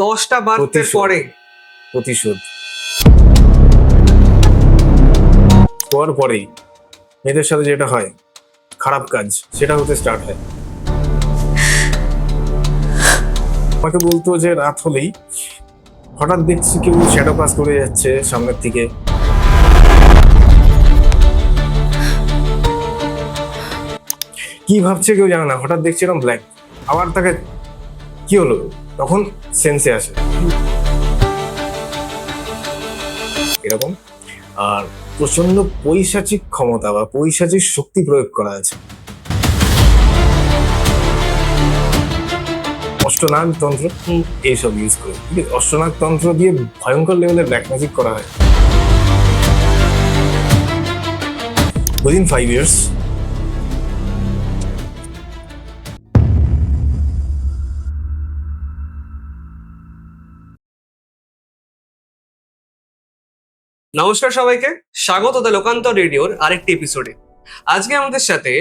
10টা বার্থের পরে প্রতিশোধ হওয়ার পরেই মেয়েদের সাথে যেটা হয় খারাপ কাজ সেটা হতে স্টার্ট হয়। আমাকে বলতো যে রাত হলেই হঠাৎ দেখছি কেউ শ্যাডো পাস করে যাচ্ছে সামনের থেকে, কি ভাবছে কেউ জানে না, হঠাৎ দেখছি এরকম ব্ল্যাক। আবার তাকে কি হলো তখন সেন্সে আসে এরকম। আর প্রচন্ড পৈশাচিক ক্ষমতা বা পৈশাচিক শক্তি প্রয়োগ করা আছে। অষ্টনাগ তন্ত্র এইসব ইউজ করে, ঠিক আছে? অষ্টনাগ তন্ত্র দিয়ে ভয়ঙ্কর লেভেলের ব্ল্যাক ম্যাজিক করা হয়। উইদিন 5 years নমস্কার সবাইকে, স্বাগত দ্য লোকান্তর রেডিওর আরেকটি এপিসোডে। আজকে আমাদের সাথে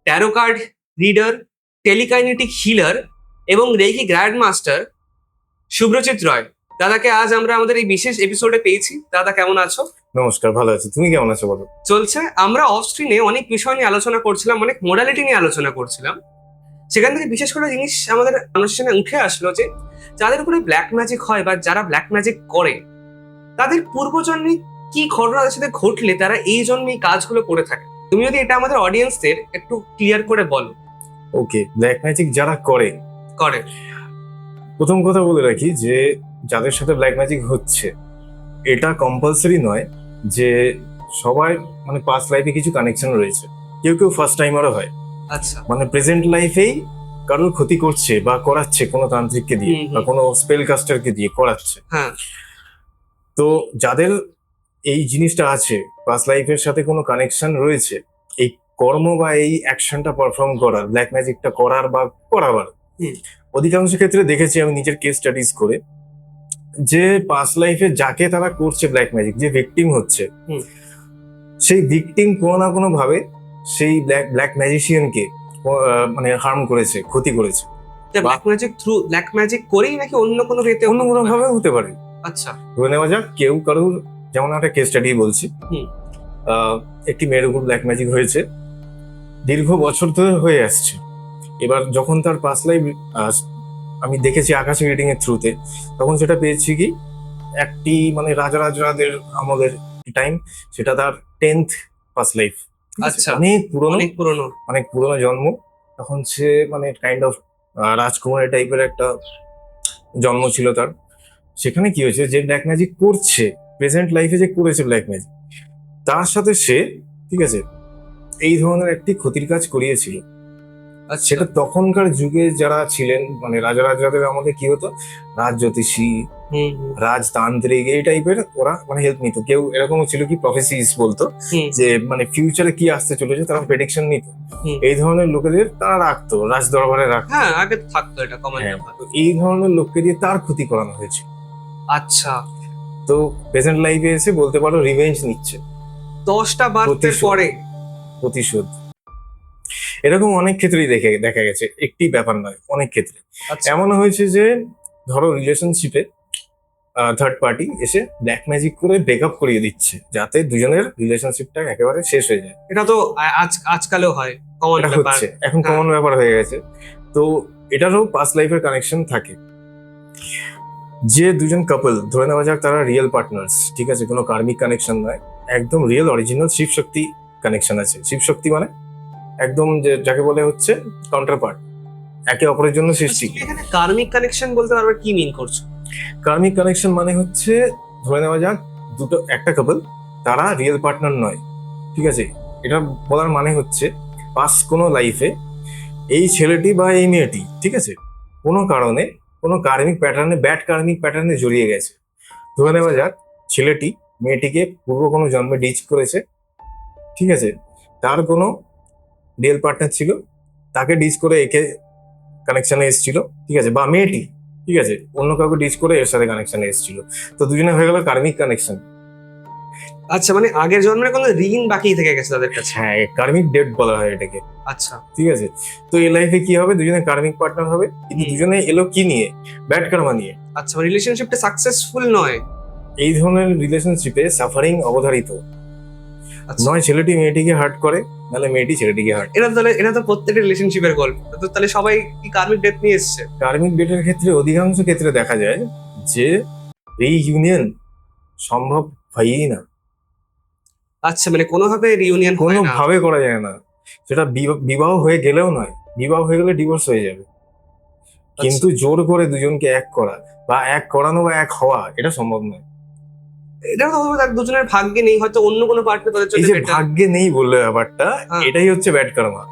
tarot card reader, telekinetic healer এবং reiki grand master Subhrajit Roy দাদাকে আজ আমরা আমাদের এই বিশেষ এপিসোডে পেয়েছি। দাদা কেমন আছো? নমস্কার, ভালো আছি। তুমি কেমন আছো বলো? চলছে। আমরা অফ স্ক্রিনে অনেক বিষয় নিয়ে আলোচনা করছিলাম, অনেক মোডালিটি নিয়ে আলোচনা করছিলাম। সেখান থেকে বিশেষ করে জিনিস আমাদের অনুষ্ঠানে উঠে আসলো যে যাদের উপরে ব্ল্যাক ম্যাজিক হয় বা যারা ব্ল্যাক ম্যাজিক করে তাদের পূর্বজন্মে কি ঘটনা তাদের সাথে ঘটলে তারা এই জন্মে এই কাজগুলো করে থাকে। তুমি যদি এটা আমাদের অডিয়েন্সদের একটু ক্লিয়ার করে বলো। ওকে, ব্ল্যাক ম্যাজিক যারা করে করে প্রথম কথা বলে রাখি যে যাদের সাথে ব্ল্যাক ম্যাজিক হচ্ছে এটা কম্পালসারি নয় যে সবাই মানে পাস্ট লাইফে কিছু কানেকশন রয়েছে। কেউ কেউ ফার্স্ট টাইমারও হয়, আচ্ছা, মানে প্রেজেন্ট লাইফেই কারোর ক্ষতি করছে বা করাচ্ছে কোনো তান্ত্রিককে দিয়ে বা কোনো স্পেল কাস্টারকে দিয়ে করাচ্ছে। হ্যাঁ, তো যাদের এই জিনিসটা আছে, পাস্ট লাইফের সাথে কোনো কানেকশন রয়েছে, এই কর্ম বা এই অ্যাকশনটা পারফর্ম করার, ব্ল্যাক ম্যাজিকটা করার বা করাবার, অধিকাংশ ক্ষেত্রে দেখেছি আমি নিজের কেস স্টাডিজ করে যে পাস্ট লাইফে যাকে তারা করছে ব্ল্যাক ম্যাজিক, যে ভিকটিম হচ্ছে, সেই ভিকটিম কোনো না কোনো ভাবে সেই ব্ল্যাক ম্যাজিশিয়ানকে মানে হার্ম করেছে, ক্ষতি করেছে। Black magic through black magic করেই নাকি অন্য কোনো রেতে অন্য কোনো ভাবে হতে পারে। আচ্ছা, ধরে নেওয়া যাক কেউ কারোর, যেমন একটা কেস স্টাডি বলছি, একটি মেয়ের উপর ব্ল্যাক ম্যাজিক হয়েছে, দীর্ঘ বছর ধরে হয়ে আসছে। এবার যখন তার পাস্ট লাইফ আমি দেখেছি আকাশে রিডিং এর থ্রুতে, তখন সেটা পেয়েছি কি একটি মানে রাজাদের আমলের টাইম, সেটা তার 10th পাস্ট লাইফ। আচ্ছা, অনেক পুরনো, অনেক পুরনো জন্ম। তখন সে মানে কাইন্ড অফ রাজকুমারী টাইপের একটা জন্ম ছিল তার। সেখানে কি হয়েছে, যে ব্ল্যাক ম্যাজিক করছে প্রেজেন্ট লাইফে, যে করেছে ব্ল্যাক ম্যাজিক, তার সাথে সে, ঠিক আছে, এই ধরনের একটি ক্ষতির কাজ করিয়েছিল। আচ্ছা, সেটা তখনকার যুগে যারা ছিলেন মানে রাজাদের আমাদের কি হতো, রাজ জ্যোতিষী, রাজতান্ত্রিক এই টাইপের ওরা মানে হেল্প নিত। কেউ এরকমও ছিল কি প্রফেসিস বলতো, যে মানে ফিউচারে কি আসতে চলেছে তারা প্রেডিকশন নিত। এই ধরনের লোকেদের তারা রাখতো, রাজ দরবারে রাখতো। হ্যাঁ, আগে থাকতো এটা কমন ব্যাপার। তো এই ধরনের লোককে দিয়ে তার ক্ষতি করানো হয়েছে। আচ্ছা, তো প্রেজেন্ট লাইফে এসে বলতে পারো রিভেঞ্জ নিচ্ছে। 10টা বার্থের পরে প্রতিশোধ এরকম অনেক ক্ষেত্রেই দেখা গেছে, একটি ব্যাপার নয়, অনেক ক্ষেত্রে এমন হয়েছে যে ধরো রিলেশনশিপে থার্ড পার্টি এসে ব্ল্যাক ম্যাজিক করে ব্রেকআপ করিয়ে দিচ্ছে যাতে দুজনের রিলেশনশিপটা একেবারে শেষ হয়ে যায়। এটা তো আজকালও হয়, কমন ব্যাপার, হচ্ছে এখন কমন ব্যাপার হয়ে গেছে। তো এটারও পাস্ট লাইফের কানেকশন থাকে। যে দুজন কাপল ধরে নেওয়া যাক তারা রিয়েল পার্টনার্স, ঠিক আছে, কোনো কার্মিক কানেকশন নয়, একদম রিয়েল অরিজিনাল শিব শক্তি কানেকশন আছে। শিব শক্তি মানে একদম যাকে বলে হচ্ছে কাউন্টার পার্ট, একে অপরের জন্য সৃষ্টি। এখানে কার্মিক কানেকশন বলতে পারবে কি মিন করছো? কার্মিক কানেকশন মানে হচ্ছে ধরে নেওয়া যাক একটা কাপল, তারা রিয়েল পার্টনার নয়, ঠিক আছে। এটা বলার মানে হচ্ছে পাস্ট কোনো লাইফে এই ছেলেটি বা এই মেয়েটি, ঠিক আছে, কোনো কারণে কোনো কার্মিক প্যাটার্নে, ব্যাড কার্মিক প্যাটার্নে জড়িয়ে গেছে। ধরে নেওয়া যাক ছেলেটি মেয়েটিকে পূর্ব কোনো জন্মে ডিচ করেছে, ঠিক আছে, তার কোনো রিয়েল পার্টনার ছিল, তাকে ডিচ করে একে কানেকশনে এসেছিল, ঠিক আছে, বা মেয়েটি, ঠিক আছে, অন্য কাউকে ডিচ করে এর সাথে কানেকশনে এসেছিল। তো দুজনে হয়ে গেল কার্মিক কানেকশন। আচ্ছা, মানে আগের জন্মের কোনো ঋণ বাকি থেকে গেছে তাদের কাছে। হ্যাঁ, কার্মিক ডেট বলা হয় এটাকে। আচ্ছা, ঠিক আছে। তো এই লাইফে কি হবে, দুজনে কার্মিক পার্টনার হবে, কিন্তু দুজনে এলো কি নিয়ে, ব্যাড কার্মা নিয়ে। আচ্ছা, রিলেশনশিপটা সাকসেসফুল নয়। এই ধরনের রিলেশনশিপে সাফারিং অবধারিত। আচ্ছা, নয় ছেলেটি মেয়েটিকে হার্ট করে, নাহলে মেয়েটি ছেলেটিকে হার্ট। এটা তো প্রত্যেকটা রিলেশনশিপের গল্প। তো তাহলে সবাই কি কার্মিক ডেথ নিয়ে এসছে? কার্মিক ডেটের ক্ষেত্রে অধিকাংশ ক্ষেত্রে দেখা যায় যে এই ইউনিয়ন সম্ভব হয়ই না, আচ্ছা, মানে কোনোভাবে রিউনিয়ন হয় না। কোনোভাবে করা যায় না। সেটা বিবাহ হয়ে গেলেও নয়, বিবাহ হয়ে গেলে ডিভোর্স হয়ে যাবে, কিন্তু জোর করে দুজনকে এক করা বা এক করানো বা এক হওয়া এটা সম্ভব নয়। এটা তো তার দুজনের ভাগ্যে নেই, হয়তো অন্য কোনো পার্টনার তাদের এই জন্য যে better। ভাগ্যে নেই বললে ব্যাপারটা, হ্যাঁ। এটাই হচ্ছে ব্যাড কর্মা।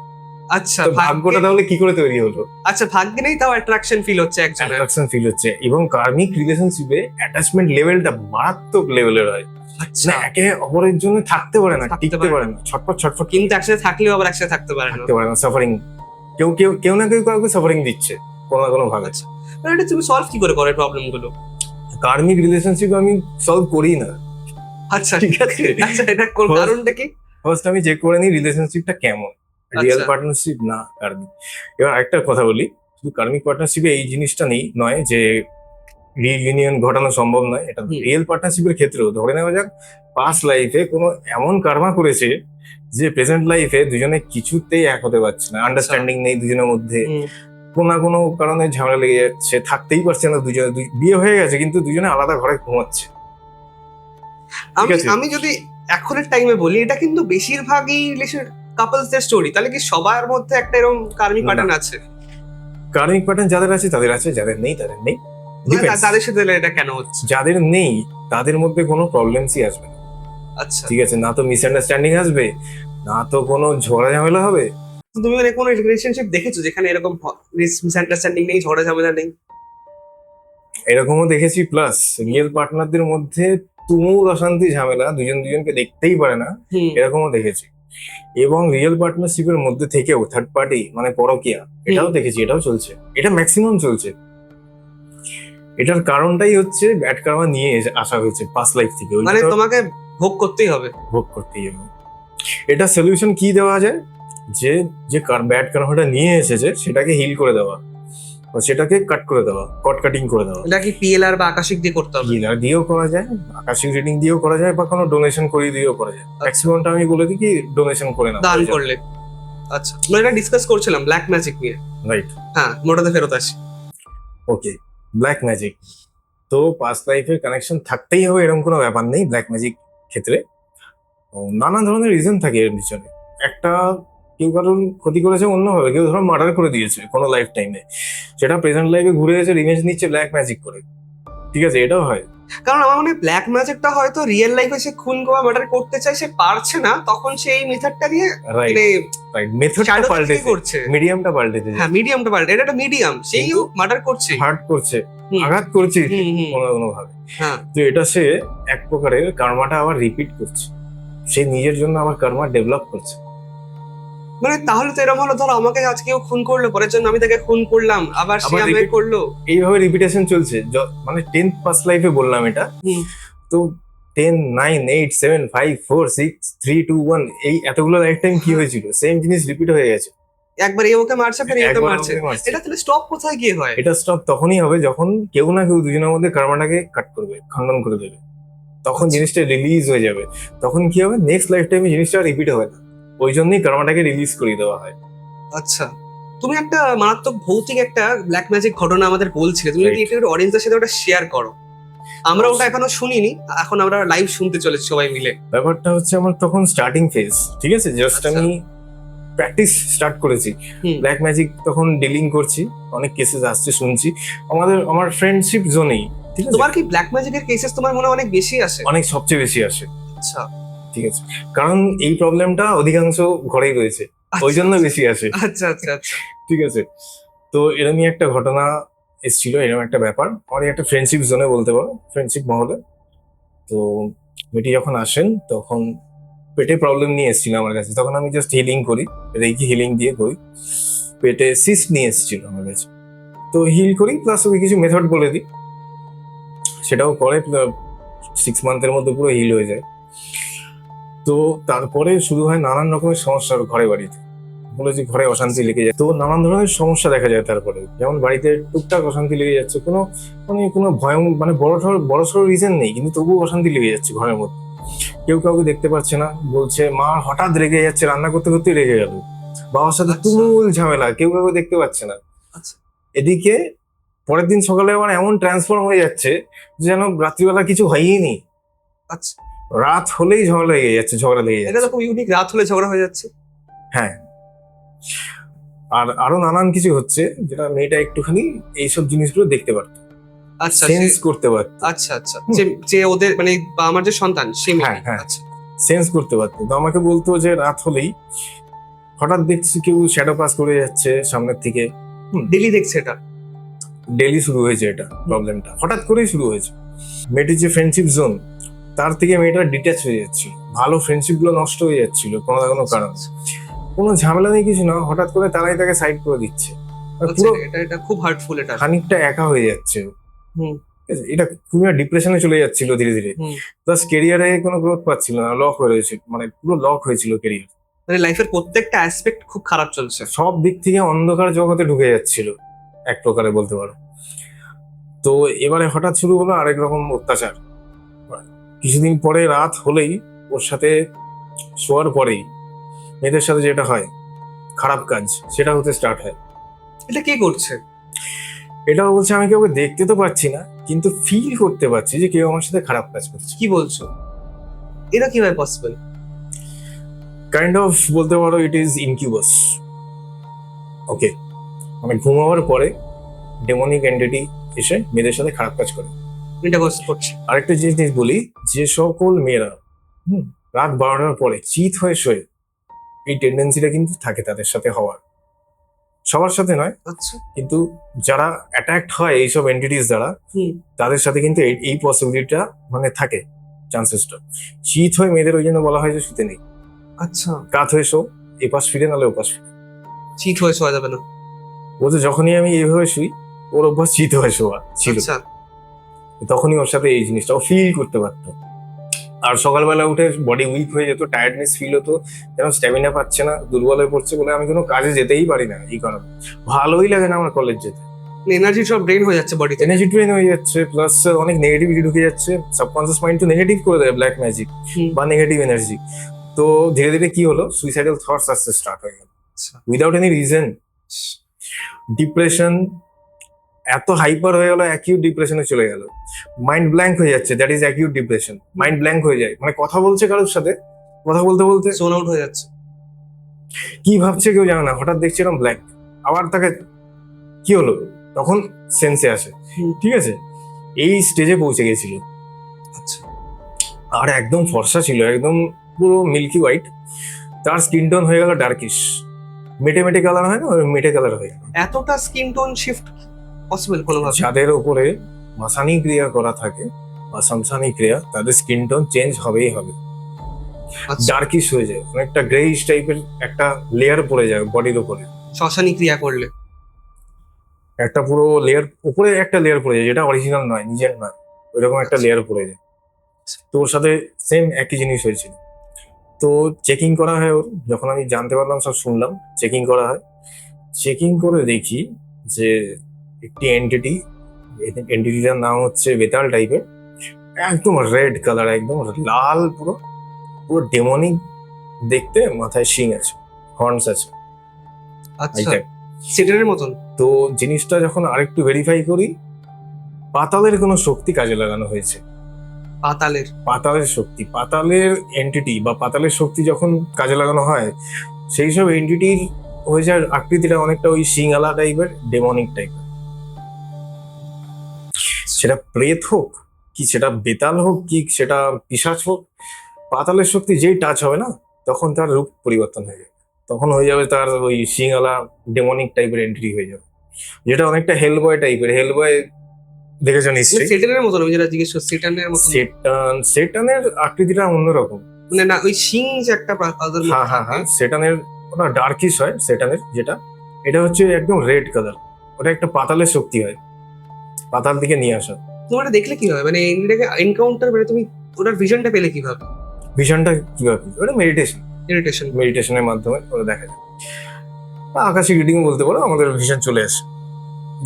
আচ্ছা, তো ভাগ্যটা তাহলে কি করে তৈরি হলো? আচ্ছা, ভাগ্যে নেই তাও অ্যাট্রাকশন ফিল হচ্ছে একজনের। অ্যাট্রাকশন ফিল হচ্ছে, এবং কার্মিক রিলেশনশিপে অ্যাটাচমেন্ট লেভেলটা মারাত্মক লেভেলের হয়। আচ্ছা, না একে অপরের জন্য থাকতে পারে না, থাকতে টিকতে পারে পারে না, ছটফট ছটফট কিন্তু একসাথে থাকলেও আবার একসাথে থাকতে পারে না। থাকতে পারে না, সাফারিং। কেউ কেউ কেউ না কেউ কাউকে সাফারিং দিচ্ছে কোনো না কোনো ভাবে। আচ্ছা, তাহলে এটা তুমি সলভ কি করে করো প্রবলেম গুলো? কার্মিক রিলেশনশিপ আমি সলভ করি না। আচ্ছা, ঠিক আছে, আচ্ছা, এটা কারণটা কি? ফার্স্ট আমি চেক করে নিই রিলেশনশিপটা কেমন, রিয়েল আচ্ছা। পার্টনারশিপ না কার্মিক। এবার একটা কথা বলি, শুধু কার্মিক পার্টনারশিপে এই জিনিসটা নেই নয় যে রিইউনিয়ন ঘটানো সম্ভব নয়। এটা হুম। রিয়েল পার্টনারশিপের ক্ষেত্রেও ধরে নেওয়া যাক পাস্ট লাইফে কোনো এমন কার্মা করেছে যে প্রেজেন্ট লাইফে দুজনে কিছুতেই এক হতে পারছে না, আন্ডারস্ট্যান্ডিং নেই দুজনের মধ্যে, হুম। কোনো না কোনো কারণে ঝামেলা লেগে যাচ্ছে, থাকতেই পারছে না দুজনে, বিয়ে হয়ে গেছে কিন্তু দুজনে আলাদা ঘরে ঘুমাচ্ছে। আমি আছে। আমি যদি এখনের টাইমে বলি, এটা কিন্তু বেশিরভাগই রিলেশন কাপলসদের স্টোরি। তাহলে কি সবার মধ্যে একটা এরকম কার্মিক না। প্যাটার্ন আছে? কার্মিক প্যাটার্ন যাদের আছে তাদের আছে, যাদের নেই তাদের নেই। মানে Depends. তাদের সাথে এটা কেন হচ্ছে? যাদের নেই তাদের মধ্যে কোনো প্রবলেমসই আসবে না। আচ্ছা, ঠিক আছে, না তো মিসআন্ডারস্ট্যান্ডিং আসবে, না তো কোনো ঝগড়া ঝামেলা হবে। তো তুমি মানে কোনো রিলেশনশিপ দেখেছো যেখানে এরকম মিসআন্ডারস্ট্যান্ডিং নেই, ঝগড়া ঝামেলা নেই? এরকমও দেখেছি, প্লাস রিয়েল পার্টনারদের মধ্যে তুমুল অশান্তি ঝামেলা, দুজন দুজনকে দেখতেই পারে না, হুম। এরকমও দেখেছি। এবং রিয়েল পার্টনারশিপের মধ্যে থেকেও থার্ড পার্টি মানে পরকীয়া, এটাও দেখেছি, এটাও চলছে, এটা ম্যাক্সিমাম চলছে। এটার কারণটাই হচ্ছে ব্যাড কার্মা নিয়ে আসা হয়েছে পাস্ট লাইফ থেকে, ওইটা মানে তো তোমাকে ভোগ করতেই হবে। ভোগ করতেই হবে। এটা সলিউশন কি দেওয়া যায়, যে যে ব্যাড কার্মাটা নিয়ে এসেছে সেটাকে হিল করে দেওয়া, বা সেটাকে কাট করে দেওয়া, কাটিং করে দেওয়া। এটা কি পিএলআর বা আকাশিক দিয়ে করতে হবে? হিলার দিয়েও করা যায়, আকাশিক রিডিং দিয়েও করা যায়, বা কোনো ডোনেশন করিয়ে দিয়েও করা যায়। ম্যাক্সিমামটা আমি বলে দিই কি ডোনেশন করে না, দান করলে। আচ্ছা, আমরা এটা ডিসকাস করছিলাম ব্ল্যাক ম্যাজিক নিয়ে। রাইট। হ্যাঁ, মোটাতে ফেরত আসি। ওকে, ব্ল্যাক ম্যাজিক তো পাস্ট লাইফের কানেকশন থাকতেই হবে এরকম কোনো ব্যাপার নেই ব্ল্যাক ম্যাজিক ক্ষেত্রে। নানা ধরনের রিজন থাকে এর পিছনে। একটা কেউ কারোর ক্ষতি করেছে অন্যভাবে, কেউ ধরো মার্ডার করে দিয়েছে কোনো লাইফ টাইমে, সেটা প্রেজেন্ট লাইফে ঘুরে এসে রিভেঞ্জ নিচ্ছে ব্ল্যাক ম্যাজিক করে। ঠিক আছে, এটাও হয়। কারণ আমার মনে হয় ব্ল্যাক ম্যাজিকটা হয়তো রিয়েল লাইফে সে খুন বা মার্ডার করতে চায়, সে পারছে না, তখন সে এই মেথডটা দিয়ে রাইট মানে রাইট, মেথডটা shadow থেকে পাল্টেছে, করছে। মিডিয়ামটা পাল্টেছে, হ্যাঁ, মিডিয়ামটা পাল্টে, এটা একটা মিডিয়াম, সেইও মার্ডার করছে। হার্ট করছে, হুম। আঘাত করছে হুম, হুম। কোনো না কোনো ভাবে। হ্যাঁ, তো এটা সে এক প্রকারের কার্মাটা আবার রিপিট করছে, সে নিজের জন্য আবার কার্মা ডেভেলপ করছে। মানে তাহলে তো এরকম হলো, ধরো আমাকে আজকে কেউ খুন করলো, পরের জন্য আমি তাকে খুন করলাম, আবার সে আবার আমাকে repeat- করলো। এইভাবে রিপিটেশন চলছে, মানে 10th পাস্ট লাইফে বললাম এটা। হুম। তো 10, 9, 8, 7, 5, 4, 6, 3, 2, 1 এই এতগুলো লাইফ টাইম কি হয়েছিল, সেম জিনিস রিপিট হয়ে গেছে। একবার এ ওকে মারছে, ফের এ ওকে একবার মারছে। ওকে মারছে। এটা তাহলে স্টপ কোথায় গিয়ে হয়? এটা স্টপ তখনই হবে যখন কেউ না কেউ দুজনের মধ্যে কার্মাটাকে কাট করবে, খণ্ডন করে দেবে, তখন আচ্ছা। জিনিসটা রিলিজ হয়ে যাবে। তখন কি হবে, নেক্সট লাইফ টাইমে জিনিসটা রিপিট হবে না, ওই জন্যই কার্মাটাকে রিলিজ করে দেওয়া হয়। আচ্ছা, তুমি একটা মারাত্মক ভৌতিক একটা ব্ল্যাক ম্যাজিক ঘটনা আমাদের বলছিলে, তুমি যদি Right. এটা অডিয়েন্সের সাথে ওটা শেয়ার করো। আমরা ওটা এখনো শুনিনি, এখন আমরা লাইভ শুনতে চলেছি সবাই মিলে। ব্যাপারটা হচ্ছে আমার তখন স্টার্টিং ফেজ, ঠিক আছে, জাস্ট আচ্ছা। আমি প্র্যাকটিস স্টার্ট করেছি, হুম। ব্ল্যাক ম্যাজিক তখন ডিলিং করছি, অনেক কেসেস আসছে শুনছি আমার ফ্রেন্ডশিপ জোনেই। ঠিক আছে, তোমার কি ব্ল্যাক ম্যাজিকের কেসেস তোমার মনে হয় অনেক বেশি আসে? অনেক সবচেয়ে বেশি আসে। আচ্ছা, ঠিক আছে, কারণ এই প্রবলেমটা অধিকাংশ ঘরেই রয়েছে, ওই জন্য বেশি আসে। আচ্ছা, আচ্ছা, আচ্ছা। ঠিক আছে, তো এরকমই একটা ঘটনা এসেছিল, এরকম একটা ব্যাপার আমার একটা ফ্রেন্ডশিপ জোনে বলতে পারো, ফ্রেন্ডশিপ মহলে। তো মেয়েটি যখন আসেন তখন পেটে প্রবলেম নিয়ে এসেছিল আমার কাছে, তখন আমি জাস্ট হিলিং করি, রেকি হিলিং দিয়ে করি। পেটে সিস্ট নিয়ে এসেছিল আমার কাছে, তো হিল করি, প্লাস ওই কিছু মেথড বলে দিই, সেটাও করে। 6 মান্থের মধ্যে পুরো হিল হয়ে যায়। তো তারপরে শুরু হয় নানান রকমের সমস্যা ঘরে বাড়িতে, বলেছি ঘরে অশান্তি লেগে যায়, তো নানান ধরনের সমস্যা দেখা যায়। তারপরে যেমন বাড়িতে টুকটাক অশান্তি লেগে যাচ্ছে, কোনো ভয়, মানে বড় সড়ো রিজন নেই, কিন্তু তবুও অশান্তি লেগে যাচ্ছে ঘরের মধ্যে। কেউ কাউকে দেখতে পাচ্ছে না, বলছে মা হঠাৎ রেগে যাচ্ছে, রান্না করতে করতে রেগে গেল, বাবার সাথে আচ্ছা। তুমুল ঝামেলা, কেউ কাউকে দেখতে পাচ্ছে না। আচ্ছা এদিকে পরের দিন সকালে আবার এমন ট্রান্সফর্ম হয়ে যাচ্ছে যে যেন রাত্রিবেলা কিছু হয়ই নি, আচ্ছা, রাত হলেই ঝগড়া লেগে এটা তো যাচ্ছে। খুব ইউনিক, রাত হলে ঝগড়া হয়ে যাচ্ছে। হ্যাঁ, আর আরো নানান কিছু হচ্ছে যেটা মেয়েটা একটুখানি এইসব জিনিসগুলো দেখতে পারতো, আচ্ছা সেন্স করতে পারতো। আচ্ছা আচ্ছা, যে যে ওদের মানে বা আমার যে সন্তান সে হ্যাঁ, হ্যাঁ। আচ্ছা সেন্স করতে পারতো, তো আমাকে বলতো যে রাত হলেই হঠাৎ দেখছি কেউ শ্যাডো পাস করে যাচ্ছে সামনের থেকে। ডেলি দেখছে এটা। ডেলি শুরু হয়েছে এটা, প্রবলেমটা হঠাৎ করেই শুরু হয়েছে। মেয়েটির যে ফ্রেন্ডশিপ জোন, তার থেকে মেয়েটা ডিট্যাচ হয়ে যাচ্ছিল, ভালো ফ্রেন্ডশিপ গুলো নষ্ট হয়ে যাচ্ছিল কোনো না কোনো কারণ। কোনো ঝামেলা নেই, কিছু না, হঠাৎ করে তারাই তাকে সাইড করে দিচ্ছে, আর আচ্ছা, পুরো এটা এটা খুব হার্টফুল এটা। খানিকটা একা হয়ে যাচ্ছে। হুম ঠিক আছে? এটা খুবই ডিপ্রেশনে চলে যাচ্ছিল ধীরে ধীরে, হুম। প্লাস কেরিয়ারে কোনো গ্রোথ পাচ্ছিল না, লক হয়ে রয়েছে, মানে পুরো লক হয়েছিল কেরিয়ার। মানে লাইফের প্রত্যেকটা অ্যাসপেক্ট খুব খারাপ চলছে। সব দিক থেকে অন্ধকার জগতে ঢুকে যাচ্ছিল এক প্রকারে বলতে পারো। তো এবারে হঠাৎ শুরু হলো আরেক রকম অত্যাচার। কিছুদিন পরে রাত হলেই ওর সাথে শোয়ার পরেই মেয়েদের সাথে যেটা হয় খারাপ কাজ, সেটা হতে স্টার্ট হয়। এটা কে করছে? এটাও বলছে আমি কাউকে দেখতে তো পাচ্ছি না, কিন্তু ফিল করতে পারছি যে কেউ আমার সাথে খারাপ কাজ করছে। কি বলছো? এটা কিভাবে পসিবল? কাইন্ড অফ বলতে পারো ইট ইজ ইনকিউবাস। ওকে, মানে ঘুমাবার পরে ডেমনিক এন্টিটি এসে মেয়েদের সাথে খারাপ কাজ করে। এটা করছে। আরেকটা জিনিস বলি, যে সকল মেয়েরা রাত 12টার পরে চিৎ হয়ে শোয়, এই টেন্ডেন্সিটা কিন্তু থাকে তাদের সাথে হওয়ার। সবার সাথে নয়, আচ্ছা। কিন্তু যারা অ্যাট্যাক্ট হয় এইসব এন্টিটিস দ্বারা, হুম। তাদের সাথে কিন্তু এই পসিবিলিটিটা মানে থাকে, চান্সেসটা। চিৎ হয়ে মেয়েদের ওই জন্য বলা হয় যে শুতে নেই, আচ্ছা, কাত হয়ে শো, এপাশ ফিরে নাহলে ওপাশ ফিরে। চিট হয়ে শোয়া যাবে না। বলছে যখনই আমি এইভাবে শুই, ওর অভ্যাস চিৎ হয়ে শোয়া ছিল, আচ্ছা। তখনই ওর সাথে এই জিনিসটা ও ফিল করতে পারতো। আর সকালবেলা উঠে বডি উইক হয়ে যেত, টায়ার্ডনেস ফিল হতো, যেন স্ট্যামিনা পাচ্ছে না, দুর্বল হয়ে পড়ছে, বলে আমি কোনো কাজে যেতেই পারি না। এই কারণে ভালোই লাগে না আমার কলেজ যেতে, এনার্জি সব ড্রেন হয়ে যাচ্ছে বডিতে। এনার্জি ড্রেন হয়ে যাচ্ছে, প্লাস অনেক নেগেটিভিটি ঢুকে যাচ্ছে, সাবকনসিয়াস মাইন্ড তো নেগেটিভ করে দেয় ব্ল্যাক ম্যাজিক বা নেগেটিভ এনার্জি। তো ধীরে ধীরে কি হলো, সুইসাইডাল থটস আসতে স্টার্ট হয়ে গেল উইদাউট এনি রিজন। ডিপ্রেশন এত হাইপার হয়ে গেল, অ্যাকিউট ডিপ্রেশনে চলে গেল, মাইন্ড ব্ল্যাঙ্ক হয়ে যাচ্ছে, that is acute depression. Mind blank হয়ে যায়, মানে কথা বলছে কারোর সাথে, কথা বলতে বলতে জোন আউট হয়ে যাচ্ছে। কি ভাবছে কেউ জানে না, হঠাৎ দেখছি এরকম ব্ল্যাঙ্ক, আবার তাকে কি হলো, তখন সেন্সে আসে। ঠিক আছে, এই স্টেজে পৌঁছে গেছিল। আচ্ছা। আর একদম ফর্সা ছিল, একদম পুরো মিল্কি হোয়াইট, তার স্কিন টোন হয়ে গেল ডার্কিশ, মেটে মেটে কালার হয় না, ওই মেটে কালার হয়ে গেল। এতটা স্কিন টোন শিফট পসিবল কোনোভাবে? যাদের উপরে মাসানি ক্রিয়া করা থাকে বা সামসানি ক্রিয়া, তাদের স্কিন টোন চেঞ্জ হবেই হবে, আচ্ছা। ডার্কিশ হয়ে যায়, অনেকটা গ্রেইশ টাইপের একটা লেয়ার পড়ে যায় বডির উপরে, শ্মশানী ক্রিয়া করলে একটা পুরো লেয়ার উপরে একটা লেয়ার পড়ে যায়, যেটা অরিজিনাল নয়, নিজের নয়, ওইরকম একটা লেয়ার পড়ে যায়। তো ওর সাথে সেম একই জিনিস হয়েছিল। তো চেকিং করা হয় ওর, যখন আমি জানতে পারলাম সব শুনলাম, চেকিং করা হয়। চেকিং করে দেখি যে একটি এন্টিটিটার নাম হচ্ছে বেতাল টাইপের, একদম রেড কালার, একদম লাল, পুরো পুরো ডেমনিক দেখতে, মাথায় শিং আছে, হর্নস আছে। আচ্ছা, সেটার মতন। তো জিনিসটা যখন আরেকটু ভেরিফাই করি, পাতালের কোনো শক্তি কাজে লাগানো হয়েছে। পাতালের শক্তি, পাতালের এন্টিটি বা পাতালের শক্তি যখন কাজে লাগানো হয়, সেই সব এন্টিটির হয়ে যায় আকৃতিটা অনেকটা ওই শিংআলা টাইপের, ডেমনিক টাইপের। সেটা প্রেত হোক, কি সেটা বেতাল হোক, কি সেটা পিশাচ হোক, পাতালের শক্তি যেই টাচ হবে না, তখন তার রূপ পরিবর্তন হয়ে যাবে, তখন হয়ে যাবে তার ওই শিংআলা ডেমনিক টাইপের এন্টিটি হয়ে যাবে, যেটা অনেকটা হেলবয় টাইপের। হেলবয় দেখেছো নিশ্চয়ই? সেটানের মতন, আমি যেটা জিজ্ঞেস করছি সেটানের মতন। সেটানের আকৃতিটা অন্যরকম, মানে না ওই শিং যে একটা হ্যাঁ, সেটানের ওটা ডার্কিশ হয়, সেটানের যেটা, এটা হচ্ছে একদম রেড কালার, ওটা একটা পাতালের শক্তি হয়, পাতাল দিকে নিয়ে আসা। তোমার এটা দেখলে কি হয়, মানে এটাকে এনকাউন্টার মানে তুমি ওটার ভিশনটা পেলে কিভাবে? ভিশনটা কিভাবে? ওটা মেডিটেশনের ইরিটেশন। মেডিটেশনের মাধ্যমে ওটা দেখা যায়। বা আকাশি রিডিং বলতে পারো, আমাদের ভিশন চলে আসে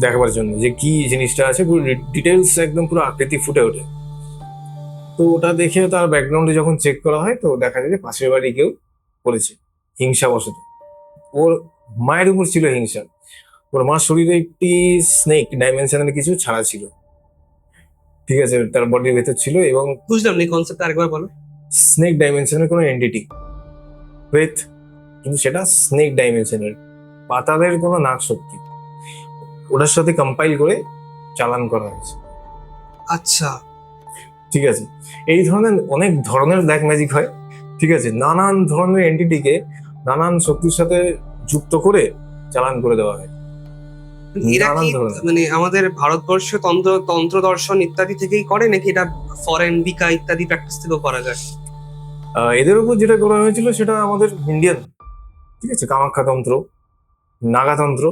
দেখাবার জন্য যে কি জিনিসটা আছে, পুরো ডিটেলস একদম পুরো আকৃতি ফুটে ওঠে। তো ওটা দেখে তার ব্যাকগ্রাউন্ডে যখন চেক করা হয়, তো দেখা যায় যে পাশের বাড়ি কেউ করেছে হিংসাবশত। ওর মায়ের উপর ছিল হিংসা। ওর মার শরীরে একটি স্নেক ডাইমেনশনের কিছু ছাড়া ছিল, ঠিক আছে, তার বডির ভেতর ছিল। এবং বুঝলাম না কনসেপ্ট, আরেকবার বলো। স্নেক ডাইমেনশনের কোনো এন্টিটি, প্রেত, কিন্তু সেটা স্নেক ডাইমেনশনের, পাতালের কোনো নাগ শক্তি, ওটার সাথে কম্পাইল করে চালান করা হয়েছে। আচ্ছা, ঠিক আছে, এই ধরনের অনেক ধরনের ব্ল্যাক ম্যাজিক হয়। ঠিক আছে, নানান ধরনের এন্টিটিকে নানান শক্তির সাথে যুক্ত করে চালান করে দেওয়া হয়। এরা কি নানান ধরনের। মানে আমাদের ভারতবর্ষ তন্ত্র তন্ত্র দর্শন ইত্যাদি থেকেই করে, নাকি এটা ফরেন বিকা ইত্যাদি প্র্যাকটিস থেকেও করা যায়? এদের উপর যেটা করা হয়েছিল সেটা আমাদের ইন্ডিয়ান, ঠিক আছে, কামাখ্যা তন্ত্র, নাগাতন্ত্র,